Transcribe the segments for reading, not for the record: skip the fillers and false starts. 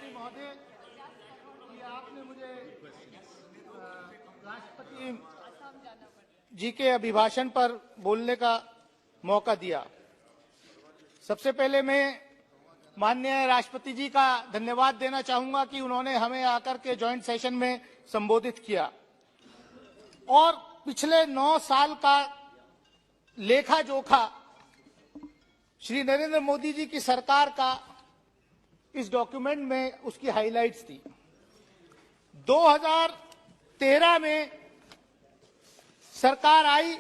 सभापति महोदय कि आपने मुझे राष्ट्रपति जी के अभिभाषण पर बोलने का मौका दिया। सबसे पहले मैं माननीय राष्ट्रपति जी का धन्यवाद देना चाहूंगा कि उन्होंने हमें आकर के ज्वाइंट सेशन में संबोधित किया और पिछले 9 साल का लेखा जोखा श्री नरेंद्र मोदी जी की सरकार का इस डॉक्यूमेंट में उसकी हाइलाइट्स थी। 2013 में सरकार आई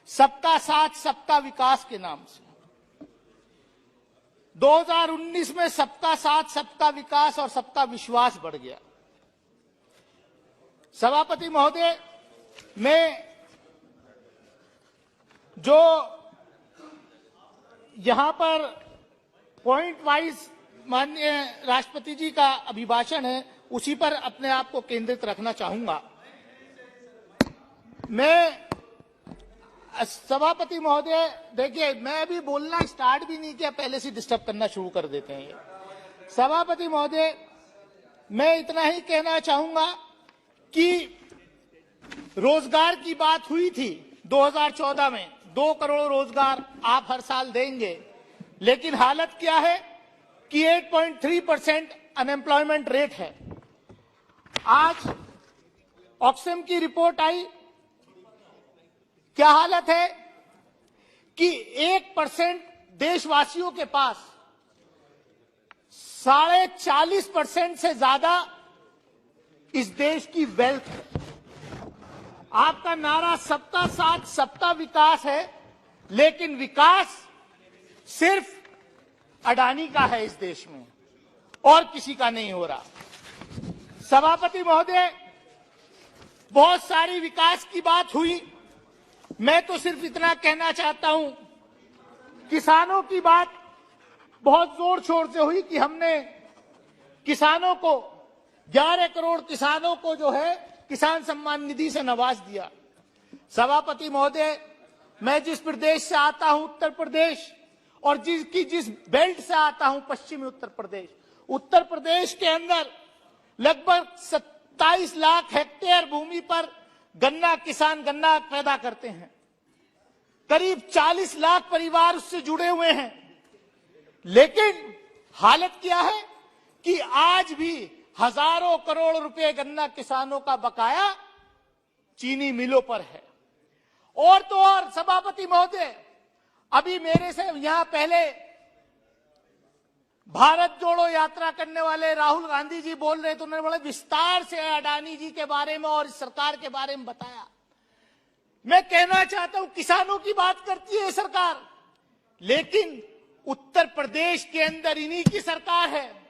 सबका साथ सबका विकास के नाम से। 2019 में सबका साथ सबका विकास और सबका विश्वास बढ़ गया। सभापति महोदय, मैं जो यहां पर पॉइंट वाइज माननीय राष्ट्रपति जी का अभिभाषण है उसी पर अपने आप को केंद्रित रखना चाहूंगा। मैं सभापति महोदय, देखिए मैं अभी बोलना स्टार्ट भी नहीं किया, पहले से डिस्टर्ब करना शुरू कर देते हैं। सभापति महोदय, मैं इतना ही कहना चाहूंगा कि रोजगार की बात हुई थी 2014 में, 2 करोड़ रोजगार आप हर साल देंगे, लेकिन हालत क्या है कि 8.3% अनएम्प्लॉयमेंट रेट है। आज ऑक्सफैम की रिपोर्ट आई, क्या हालत है कि 1% देशवासियों के पास 40.5% से ज्यादा इस देश की वेल्थ है। आपका नारा सबका साथ सबका विकास है, लेकिन विकास सिर्फ अडानी का है इस देश में और किसी का नहीं हो रहा। सभापति महोदय, बहुत सारी विकास की बात हुई, मैं तो सिर्फ इतना कहना चाहता हूं, किसानों की बात बहुत जोर शोर से हुई कि हमने किसानों को 11 करोड़ किसानों को जो है किसान सम्मान निधि से नवाज दिया। सभापति महोदय, मैं जिस प्रदेश से आता हूं उत्तर प्रदेश, और जिस बेल्ट से आता हूं पश्चिमी उत्तर प्रदेश के अंदर लगभग 27 लाख हेक्टेयर भूमि पर गन्ना किसान गन्ना पैदा करते हैं। करीब 40 लाख परिवार उससे जुड़े हुए हैं, लेकिन हालत क्या है कि आज भी हजारों करोड़ रुपए गन्ना किसानों का बकाया चीनी मिलों पर है। और तो और सभापति महोदय, अभी मेरे से यहां पहले भारत जोड़ो यात्रा करने वाले राहुल गांधी जी बोल रहे थे, उन्होंने बड़े विस्तार से अडानी जी के बारे में और इस सरकार के बारे में बताया। मैं कहना चाहता हूं, किसानों की बात करती है सरकार, लेकिन उत्तर प्रदेश के अंदर इन्हीं की सरकार है।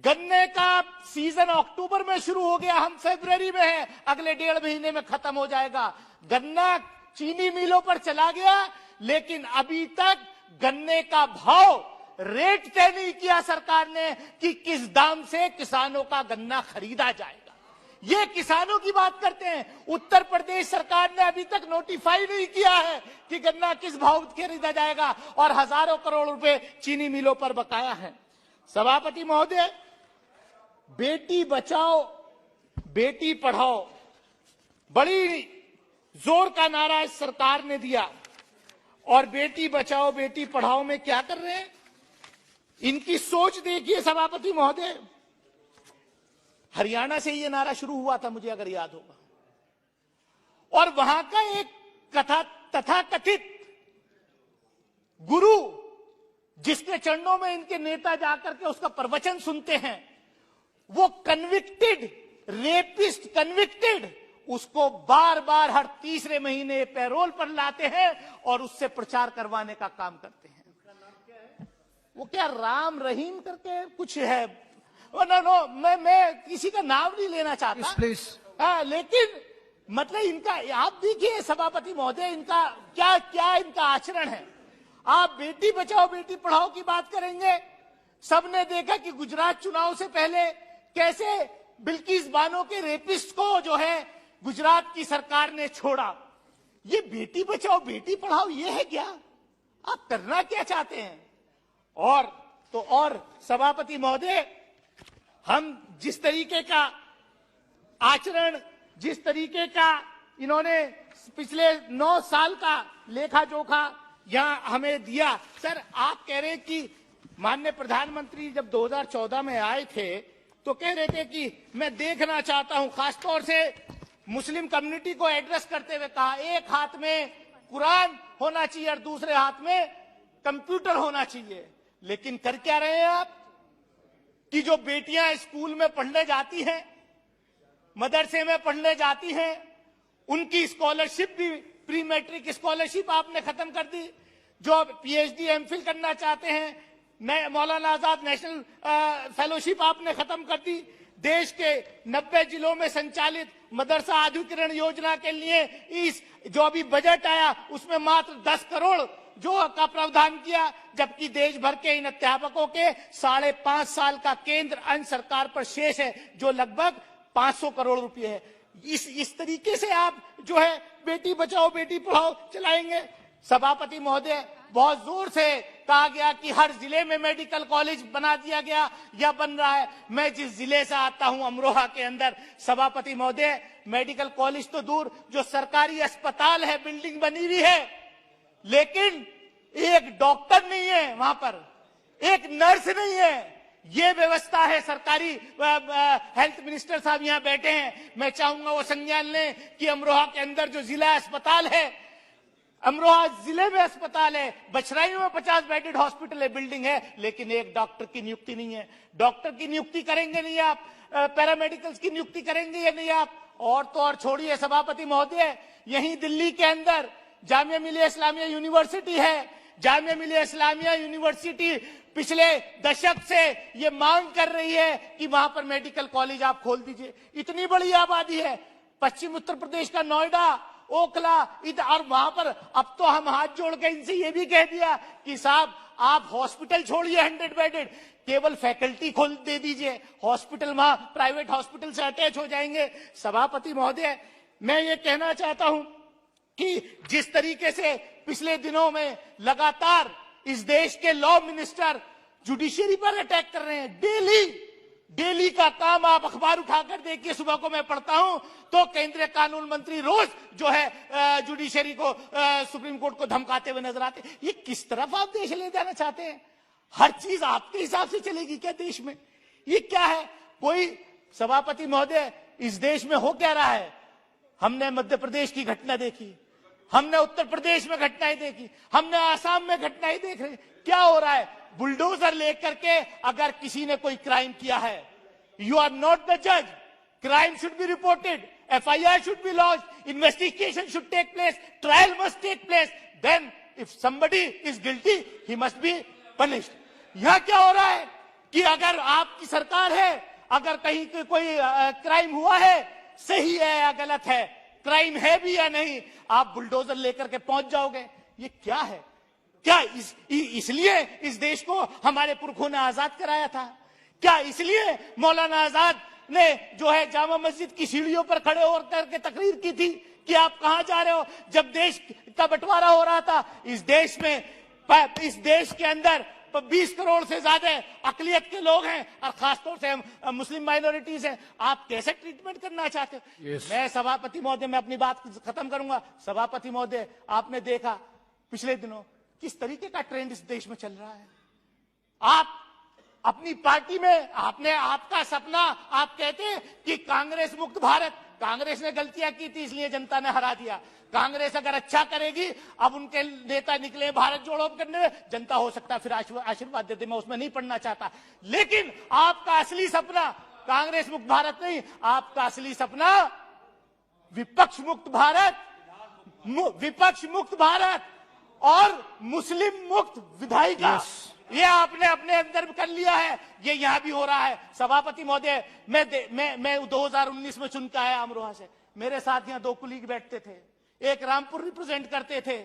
गन्ने का सीजन अक्टूबर में शुरू हो गया, हम फरवरी में है, अगले 1.5 महीने में खत्म हो जाएगा। गन्ना चीनी मिलों पर चला गया, लेकिन अभी तक गन्ने का भाव रेट तय नहीं किया सरकार ने कि किस दाम से किसानों का गन्ना खरीदा जाएगा। ये किसानों की बात करते हैं। उत्तर प्रदेश सरकार ने अभी तक नोटिफाई नहीं किया है कि गन्ना किस भाव खरीदा जाएगा, और हजारों करोड़ रुपए चीनी मिलों पर बकाया है। सभापति महोदय, बेटी बचाओ बेटी पढ़ाओ बड़ी जोर का नारा इस सरकार ने दिया, और बेटी बचाओ बेटी पढ़ाओ में क्या कर रहे हैं, इनकी सोच देखिए सभापति महोदय। हरियाणा से ये नारा शुरू हुआ था, मुझे अगर याद होगा, और वहां का एक तथाकथित गुरु जिसके चरणों में इनके नेता जाकर के उसका प्रवचन सुनते हैं, वो कन्विक्टेड रेपिस्ट उसको बार बार हर तीसरे महीने पैरोल पर लाते हैं और उससे प्रचार करवाने का काम करते हैं। वो क्या राम रहीम करके कुछ है, नो, मैं किसी का नाम नहीं लेना चाहता प्लीज, लेकिन मतलब इनका आप देखिए सभापति महोदय, इनका क्या इनका आचरण है। आप बेटी बचाओ बेटी पढ़ाओ की बात करेंगे। सबने देखा कि गुजरात चुनाव से पहले कैसे बिल्किस बानो के रेपिस्ट को जो है गुजरात की सरकार ने छोड़ा। ये बेटी बचाओ बेटी पढ़ाओ ये है क्या? आप करना क्या चाहते हैं? और सभापति महोदय, हम जिस तरीके का आचरण, जिस तरीके का इन्होंने पिछले 9 साल का लेखा जोखा यहां हमें दिया। सर, आप कह रहे हैं कि माननीय प्रधानमंत्री जब 2014 में आए थे तो कह रहे थे कि मैं देखना चाहता हूं, खासतौर से मुस्लिम कम्युनिटी को एड्रेस करते हुए कहा, एक हाथ में कुरान होना चाहिए और दूसरे हाथ में कंप्यूटर होना चाहिए। लेकिन कर क्या रहे हैं आप कि जो बेटियां स्कूल में पढ़ने जाती हैं, मदरसे में पढ़ने जाती हैं, उनकी स्कॉलरशिप भी, प्री मैट्रिक स्कॉलरशिप आपने खत्म कर दी। जो पीएचडी एमफिल करना चाहते हैं, मौलाना आजाद नेशनल फेलोशिप आपने खत्म कर दी। देश के 90 जिलों में संचालित मदरसा आधुनिकीकरण योजना के लिए इस जो अभी बजट आया उसमें मात्र 10 करोड़ जो का प्रावधान किया, जबकि देश भर के इन अध्यापकों के 5.5 साल का केंद्र अन्य सरकार पर शेष है जो लगभग 500 करोड़ रुपए है। इस तरीके से आप जो है बेटी बचाओ बेटी पढ़ाओ चलाएंगे। सभापति महोदय, बहुत जोर से कहा गया कि हर जिले में मेडिकल कॉलेज बना दिया गया या बन रहा है। मैं जिस जिले से आता हूं, अमरोहा के अंदर, सभापति महोदय, मेडिकल कॉलेज तो दूर, जो सरकारी अस्पताल है बिल्डिंग बनी हुई है, लेकिन एक डॉक्टर नहीं है वहां पर, एक नर्स नहीं है। ये व्यवस्था है सरकारी। हेल्थ मिनिस्टर साहब यहां बैठे हैं, मैं चाहूंगा वो संज्ञान लें कि अमरोहा के अंदर जो जिला अस्पताल है, अमरोहा जिले में अस्पताल है, बछराई में 50 बेडेड हॉस्पिटल है, बिल्डिंग है, लेकिन एक डॉक्टर की नियुक्ति नहीं है। डॉक्टर की नियुक्ति करेंगे नहीं आप, पैरामेडिकल्स की नियुक्ति करेंगे या नहीं आप? और तो और छोड़िए सभापति महोदय, यहीं दिल्ली के अंदर जामिया मिलिया इस्लामिया यूनिवर्सिटी है। जामिया मिलिया इस्लामिया यूनिवर्सिटी पिछले दशक से ये मांग कर रही है कि वहां पर मेडिकल कॉलेज आप खोल दीजिए। इतनी बड़ी आबादी है, पश्चिम उत्तर प्रदेश का नोएडा, ओखला, और वहां पर अब तो हम हाथ जोड़ के इनसे ये भी कह दिया कि साहब आप हॉस्पिटल छोड़िए 100 बेडेड, केवल फैकल्टी खोल दे दीजिए, हॉस्पिटल वहां प्राइवेट हॉस्पिटल से अटैच हो जाएंगे। सभापति महोदय, मैं ये कहना चाहता हूं कि जिस तरीके से पिछले दिनों में लगातार इस देश के लॉ मिनिस्टर जुडिशरी पर अटैक कर रहे हैं, डेली का काम आप अखबार उठाकर देखिए, सुबह को मैं पढ़ता हूं तो केंद्रीय कानून मंत्री रोज जो है जुडिशरी को, सुप्रीम कोर्ट को धमकाते हुए नजर आते। ये किस तरफ आप देश ले जाना चाहते हैं? हर चीज आपके हिसाब से चलेगी क्या देश में? ये क्या है? कोई सभापति महोदय, इस देश में हो क्या रहा है? हमने मध्य प्रदेश की घटना देखी, हमने उत्तर प्रदेश में घटनाएं देखी, हमने आसाम में घटनाएं देख रहे। क्या हो रहा है? बुलडोजर लेकर के अगर किसी ने कोई क्राइम किया है, यू आर नॉट द जज, crime should be reported, FIR should be launch, investigation should take place, trial must take place, then if somebody is guilty he must be punished. यहां क्या हो रहा है कि अगर आपकी सरकार है, अगर कहीं कोई क्राइम हुआ है, सही है या गलत है, क्राइम है भी या नहीं, आप बुलडोजर लेकर के पहुंच जाओगे। ये क्या है? क्या इसलिए इस देश को हमारे पुरखों ने आजाद कराया था? क्या इसलिए मौलाना आजाद ने जो है जामा मस्जिद की सीढ़ियों पर खड़े होकर के तकरीर की थी कि आप कहां जा रहे हो? जब देश का बंटवारा हो रहा था, इस देश के अंदर 20 करोड़ से ज्यादा अकलियत के लोग हैं और खासतौर से मुस्लिम माइनॉरिटीज हैं, आप कैसे ट्रीटमेंट करना चाहते हो? yes. मैं सभापति महोदय, मैं अपनी बात खत्म करूंगा। सभापति महोदय, आपने देखा पिछले दिनों किस तरीके का ट्रेंड इस देश में चल रहा है। आप अपनी पार्टी में आपका सपना, आप कहते हैं कि कांग्रेस मुक्त भारत, कांग्रेस ने गलतियां की थी इसलिए जनता ने हरा दिया। कांग्रेस अगर अच्छा करेगी, अब उनके नेता निकले भारत जोड़ो करने में, जनता हो सकता है फिर आशीर्वाद दे दे, मैं उसमें नहीं पढ़ना चाहता। लेकिन आपका असली सपना कांग्रेस मुक्त भारत नहीं, आपका असली सपना विपक्ष मुक्त भारत, विपक्ष मुक्त भारत और मुस्लिम मुक्त विधायिका। ये आपने अपने अंदर कर लिया है, ये यहां भी हो रहा है। सभापति महोदय, मैं 2019 में चुन के आया अमरोहा से, मेरे साथ यहां 2 कुलीग बैठते थे, एक रामपुर रिप्रेजेंट करते थे,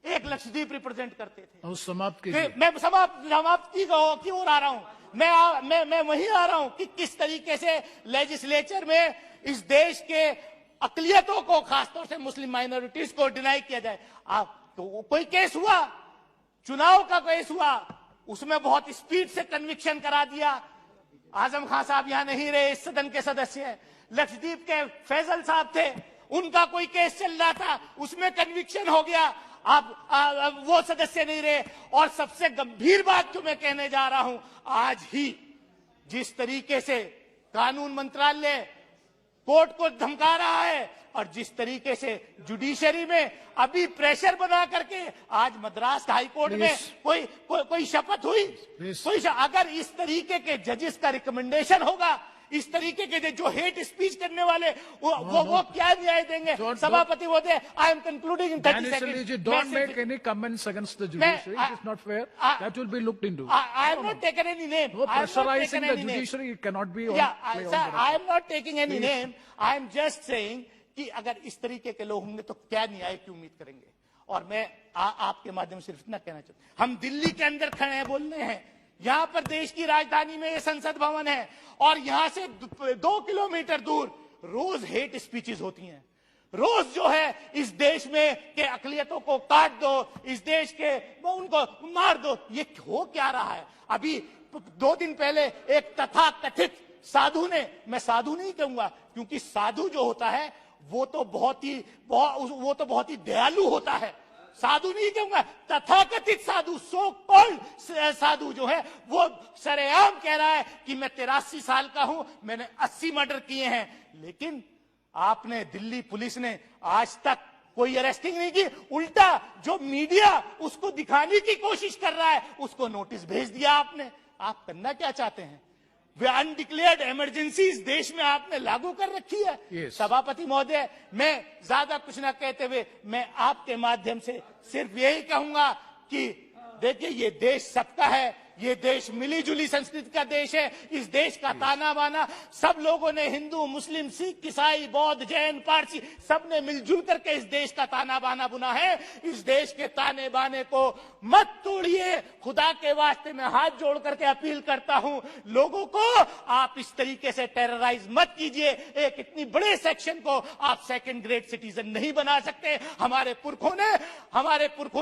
एक लक्षद्वीप रिप्रेजेंट करते थे। समाप्त मैं समाप्त की क्यों आ रहा हूं? मैं वहीं आ रहा हूं कि किस तरीके से लेजिस्लेचर में इस देश के अकलियतों को, खासतौर से मुस्लिम माइनॉरिटीज को डिनाई किया जाए। तो कोई केस हुआ, चुनाव का केस हुआ, उसमें बहुत स्पीड से कन्विक्शन करा दिया। आजम खान साहब यहां नहीं रहे, इस सदन के सदस्य हैं। लक्षद्वीप के फैजल साहब थे, उनका कोई केस चल रहा था, उसमें कन्विक्शन हो गया। अब वो सदस्य नहीं रहे। और सबसे गंभीर बात जो मैं कहने जा रहा हूं, आज ही जिस तरीके से कानून मंत्रालय कोर्ट को धमका रहा है और जिस तरीके से जुडिशरी में अभी प्रेशर बना करके आज मद्रास हाई कोर्ट में कोई शपथ हुई, अगर इस तरीके के जजेस का रिकमेंडेशन होगा, इस तरीके के जो हेट स्पीच करने वाले वो क्या न्याय देंगे? सभापति महोदय, I am concluding in 30 seconds. Don't make any comments against the judiciary. It is not fair. That will be looked into. I am not taking any name. No, pressurizing the judiciary cannot be. Sir, I am not taking any name. I am just saying कि अगर इस तरीके के लोग होंगे तो क्या न्याय की उम्मीद करेंगे? और मैं आपके माध्यम से सिर्फ इतना कहना चाहता हूं, हम दिल्ली के अंदर खड़े हैं, बोल रहे हैं, यहां पर देश की राजधानी में ये संसद भवन है और यहां से 2 किलोमीटर दूर रोज हेट स्पीचेस होती हैं। रोज जो है इस देश में के अकलियतों को काट दो, इस देश के उनको मार दो, ये हो क्या रहा है? अभी 2 दिन पहले एक तथाकथित साधु ने, मैं साधु नहीं कहूंगा क्योंकि साधु जो होता है वो तो बहुत ही दयालु होता है, साधु नहीं कहूंगा, तथाकथित साधु, सो कॉल्ड साधु जो है वो सरेआम कह रहा है कि मैं 83 साल का हूं, मैंने 80 मर्डर किए हैं। लेकिन आपने, दिल्ली पुलिस ने आज तक कोई अरेस्टिंग नहीं की, उल्टा जो मीडिया उसको दिखाने की कोशिश कर रहा है उसको नोटिस भेज दिया आपने। आप करना क्या चाहते हैं? वे अनडिक्लेयर्ड इमरजेंसी इस देश में आपने लागू कर रखी है। Yes. सभापति महोदय, मैं ज्यादा कुछ ना कहते हुए मैं आपके माध्यम से सिर्फ यही कहूंगा कि देखिए, ये देश सबका है, ये देश मिली जुली संस्कृति का देश है। इस देश का ताना बाना सब लोगों ने, हिंदू, मुस्लिम, सिख, ईसाई, बौद्ध, जैन, पारसी, सब ने मिलजुल करके इस देश का ताना बाना बुना है। इस देश के ताने बाने को मत तोड़िए, खुदा के वास्ते मैं हाथ जोड़ करके अपील करता हूं, लोगों को आप इस तरीके से टेरराइज मत कीजिए। एक इतनी बड़े सेक्शन को आप 2nd ग्रेड सिटीजन नहीं बना सकते। हमारे पुरखों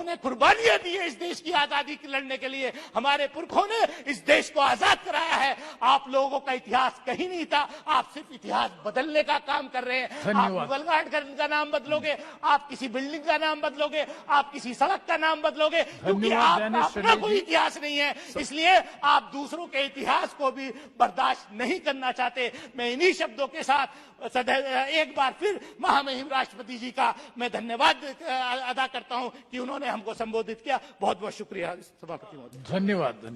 ने कुर्बानियां दी है इस देश की आजादी की लड़ने के लिए, हमारे पुरखों ने इस देश को आजाद कराया है। आप लोगों का इतिहास कहीं नहीं था, आप सिर्फ इतिहास बदलने का काम कर रहे हैं। आप मुगल घाट का नाम बदलोगे, आप किसी बिल्डिंग का नाम बदलोगे, आप किसी सड़क का नाम बदलोगे, क्योंकि आपका कोई इतिहास नहीं है, इसलिए आप दूसरों के इतिहास को भी बर्दाश्त नहीं करना चाहते। मैं इन्हीं शब्दों के साथ एक बार फिर महामहिम राष्ट्रपति जी का मैं धन्यवाद अदा करता हूं कि उन्होंने हमको संबोधित किया। बहुत बहुत शुक्रिया सभापति महोदय। धन्यवाद।